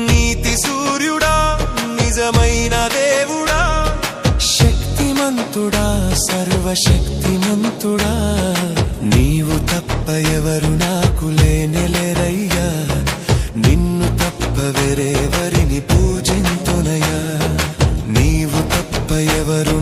నీతి సూర్యుడా నిజమైన దేవుడా శక్తిమంతుడా సర్వశక్తిమంతుడా నీవు తప్ప ఎవరు నాకు లేనెలెరయ్యా నిన్ను తప్ప వేరెవరిని పూజింతునయ్యా నీవు తప్ప ఎవరు